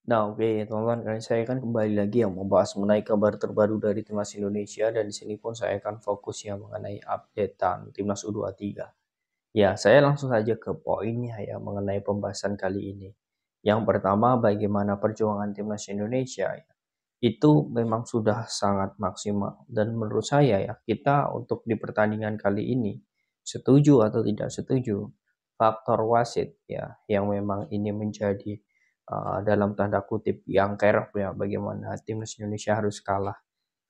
Nah, oke, teman-teman, kali saya kan kembali lagi yang membahas mengenai kabar terbaru dari Timnas Indonesia dan di sini pun saya akan fokus ya mengenai updatean Timnas U23. Ya, saya langsung saja ke poinnya ya mengenai pembahasan kali ini. Yang pertama, bagaimana perjuangan Timnas Indonesia ya. Itu memang sudah sangat maksimal dan menurut saya ya, kita untuk di pertandingan kali ini setuju atau tidak setuju faktor wasit ya yang memang ini menjadi dalam tanda kutip yang kerap ya bagaimana timnas Indonesia harus kalah.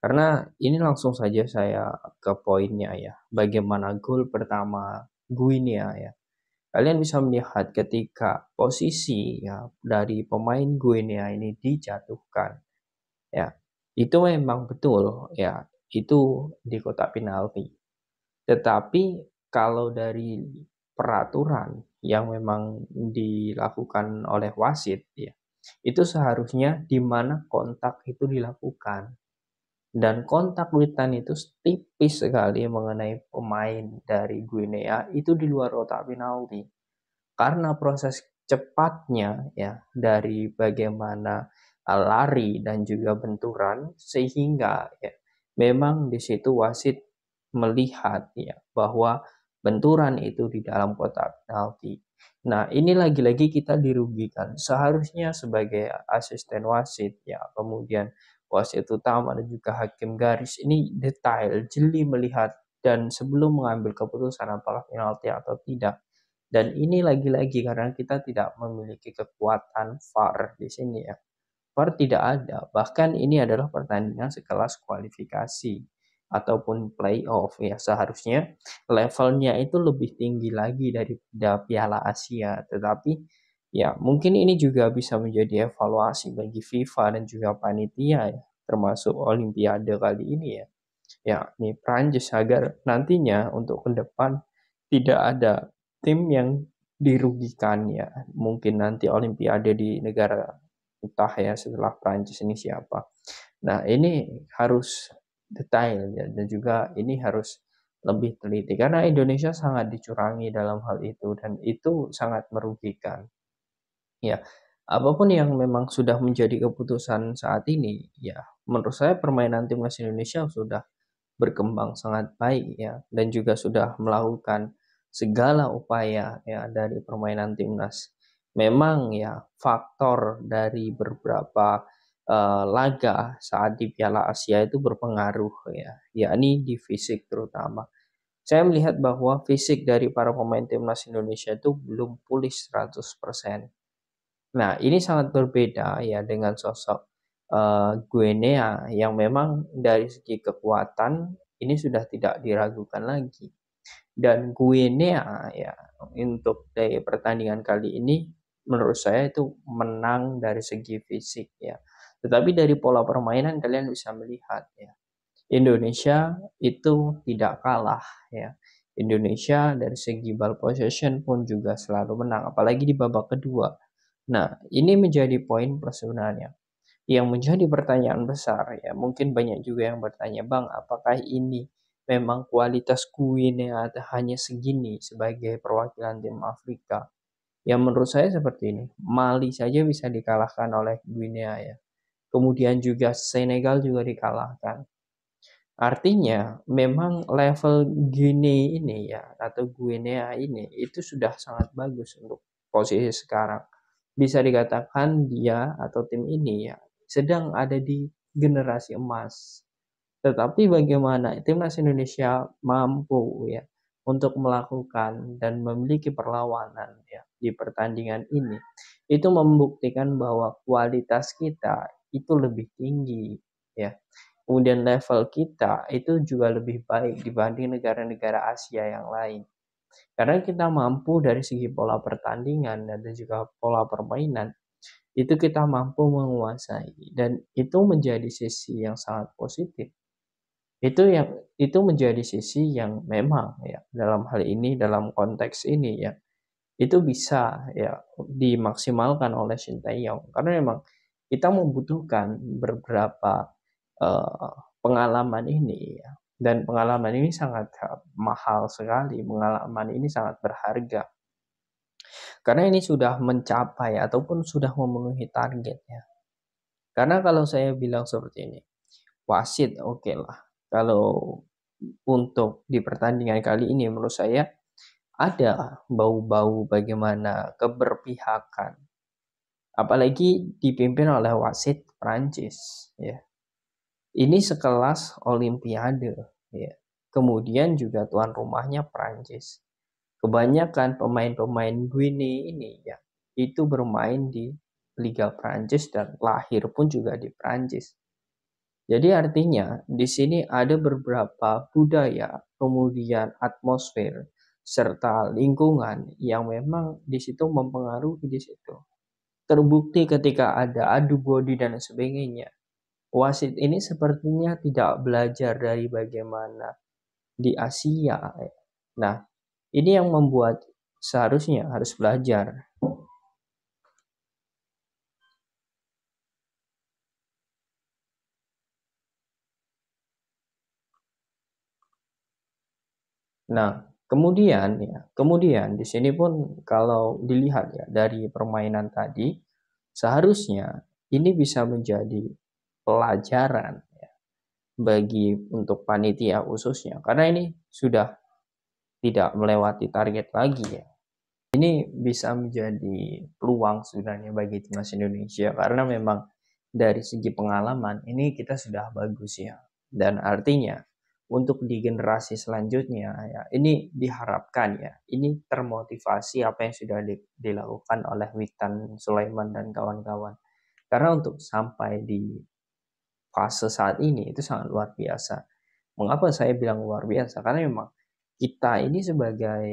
Karena ini langsung saja saya ke poinnya ya. Bagaimana gol pertama Guinea ya. Kalian bisa melihat ketika posisi ya dari pemain Guinea ini dijatuhkan ya. Itu memang betul ya. Itu di kotak penalti. Tetapi kalau dari peraturan yang memang dilakukan oleh wasit ya, itu seharusnya di mana kontak itu dilakukan. Dan kontak witan itu tipis sekali mengenai pemain dari Guinea itu di luar kotak penalti. Karena proses cepatnya ya dari bagaimana lari dan juga benturan sehingga ya memang di situ wasit melihat ya bahwa benturan itu di dalam kotak penalti. Nah, ini lagi-lagi kita dirugikan. Seharusnya sebagai asisten wasit ya, kemudian wasit utama dan juga hakim garis ini detail, jeli melihat dan sebelum mengambil keputusan apakah penalti atau tidak. Dan ini lagi-lagi karena kita tidak memiliki kekuatan VAR di sini ya. VAR tidak ada. Bahkan ini adalah pertandingan sekelas kualifikasi ataupun playoff ya. Seharusnya levelnya itu lebih tinggi lagi daripada Piala Asia. Tetapi ya mungkin ini juga bisa menjadi evaluasi bagi FIFA dan juga panitia ya. Termasuk Olimpiade kali ini ya. Ya, ini Prancis agar nantinya untuk ke depan tidak ada tim yang dirugikan ya. Mungkin nanti Olimpiade di negara entah ya setelah Prancis ini siapa. Nah, ini harus detail ya dan juga ini harus lebih teliti karena Indonesia sangat dicurangi dalam hal itu dan itu sangat merugikan. Ya, apapun yang memang sudah menjadi keputusan saat ini, ya menurut saya permainan timnas Indonesia sudah berkembang sangat baik ya dan juga sudah melakukan segala upaya ya dari permainan timnas. Memang ya faktor dari beberapa laga saat di Piala Asia itu berpengaruh ya, yakni di fisik terutama. Saya melihat bahwa fisik dari para pemain timnas Indonesia itu belum pulih 100%. Nah, ini sangat berbeda ya dengan sosok Guinea yang memang dari segi kekuatan ini sudah tidak diragukan lagi. Dan Guinea ya untuk dari pertandingan kali ini menurut saya itu menang dari segi fisik ya. Tetapi dari pola permainan kalian bisa melihat ya. Indonesia itu tidak kalah ya. Indonesia dari segi ball possession pun juga selalu menang apalagi di babak kedua. Nah, ini menjadi poin plus sebenarnya. Yang menjadi pertanyaan besar ya, mungkin banyak juga yang bertanya, Bang, apakah ini memang kualitas Guinea hanya segini sebagai perwakilan tim Afrika? Ya menurut saya seperti ini. Mali saja bisa dikalahkan oleh Guinea ya. Kemudian juga Senegal juga dikalahkan. Artinya memang level Guinea ini ya atau Guinea ini itu sudah sangat bagus untuk posisi sekarang. Bisa dikatakan dia atau tim ini ya sedang ada di generasi emas. Tetapi bagaimana timnas Indonesia mampu ya untuk melakukan dan memiliki perlawanan ya di pertandingan ini itu membuktikan bahwa kualitas kita itu lebih tinggi ya. Kemudian level kita itu juga lebih baik dibanding negara-negara Asia yang lain. Karena kita mampu dari segi pola pertandingan dan juga pola permainan itu kita mampu menguasai dan itu menjadi sisi yang sangat positif. Itu menjadi sisi yang memang ya dalam hal ini dalam konteks ini ya itu bisa ya dimaksimalkan oleh Sinteyong karena memang kita membutuhkan beberapa pengalaman ini ya dan pengalaman ini sangat mahal sekali, pengalaman ini sangat berharga. Karena ini sudah mencapai ataupun sudah memenuhi targetnya. Karena kalau saya bilang seperti ini, wasit oke lah. Kalau untuk di pertandingan kali ini menurut saya ada bau-bau bagaimana keberpihakan. Apalagi dipimpin oleh wasit Prancis ya. Ini sekelas Olimpiade ya. Kemudian juga tuan rumahnya Prancis. Kebanyakan pemain-pemain Guinea ini ya itu bermain di Liga Prancis dan lahir pun juga di Prancis. Jadi artinya di sini ada beberapa budaya, kemudian atmosfer serta lingkungan yang memang di situ mempengaruhi di situ. Terbukti ketika ada adu body dan sebagainya. Wasit ini sepertinya tidak belajar dari bagaimana di Asia. Nah, ini yang membuat seharusnya harus belajar. Nah, kemudian di sini pun kalau dilihat ya dari permainan tadi, seharusnya ini bisa menjadi pelajaran ya, bagi untuk panitia khususnya karena ini sudah tidak melewati target lagi ya. Ini bisa menjadi peluang sebenarnya bagi timnas Indonesia karena memang dari segi pengalaman ini kita sudah bagus ya. Dan artinya untuk di generasi selanjutnya ya ini diharapkan ya ini termotivasi apa yang sudah dilakukan oleh Witan Sulaiman dan kawan-kawan. Karena untuk sampai di fase saat ini itu sangat luar biasa. Mengapa saya bilang luar biasa? Karena memang kita ini sebagai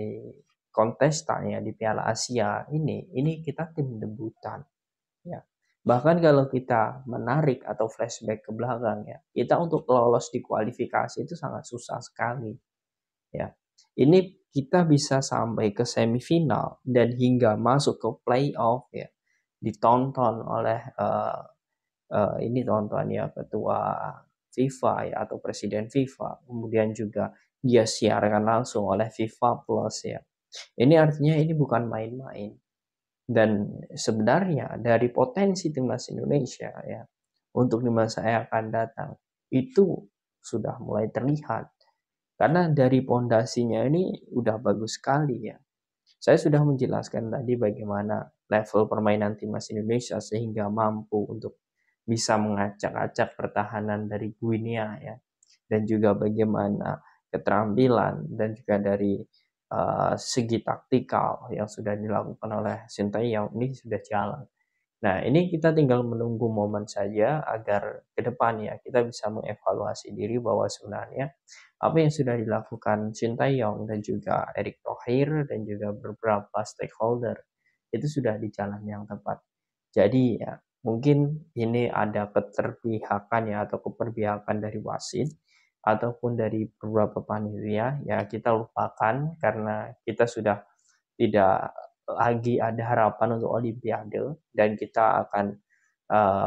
kontestan ya di Piala Asia ini kita tim debutan ya. Bahkan kalau kita menarik atau flashback ke belakang ya, kita untuk lolos di kualifikasi itu sangat susah sekali ya. Ini kita bisa sampai ke semifinal dan hingga masuk ke playoff ya, ditonton oleh ini tontonnya ketua FIFA ya atau presiden FIFA, kemudian juga dia siarkan langsung oleh FIFA Plus ya. Ini artinya ini bukan main-main. Dan sebenarnya dari potensi timnas Indonesia ya untuk di masa yang akan datang itu sudah mulai terlihat. Karena dari pondasinya ini udah bagus sekali ya. Saya sudah menjelaskan tadi bagaimana level permainan timnas Indonesia sehingga mampu untuk bisa mengacak-acak pertahanan dari Guinea ya. Dan juga bagaimana keterampilan dan juga dari segi taktikal yang sudah dilakukan oleh Sintayong ini sudah jalan. Nah, ini kita tinggal menunggu momen saja agar ke depannya kita bisa mengevaluasi diri bahwa sebenarnya apa yang sudah dilakukan Sintayong dan juga Erick Thohir dan juga beberapa stakeholder itu sudah di jalan yang tepat. Jadi ya mungkin ini ada keterpihakan ya atau keperpihakan dari wasit ataupun dari beberapa panitia ya kita lupakan karena kita sudah tidak lagi ada harapan untuk Olimpiade dan kita akan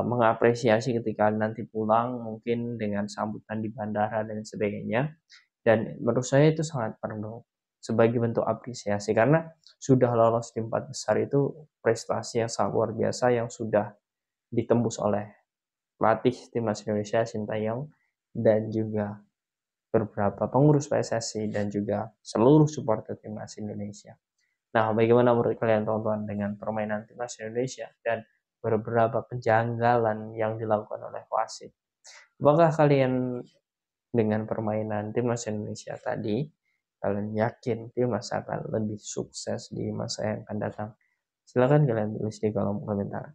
mengapresiasi ketika nanti pulang mungkin dengan sambutan di bandara dan sebagainya. Dan menurut saya itu sangat perlu sebagai bentuk apresiasi karena sudah lolos di empat besar itu prestasi yang sangat luar biasa yang sudah ditembus oleh pelatih timnas Indonesia Sintayong dan juga beberapa pengurus PSSI dan juga seluruh supporter timnas Indonesia. Nah, bagaimana menurut kalian teman-teman dengan permainan timnas Indonesia dan beberapa kejanggalan yang dilakukan oleh wasit? Apakah kalian dengan permainan timnas Indonesia tadi, kalian yakin timnas akan lebih sukses di masa yang akan datang? Silakan kalian tulis di kolom komentar.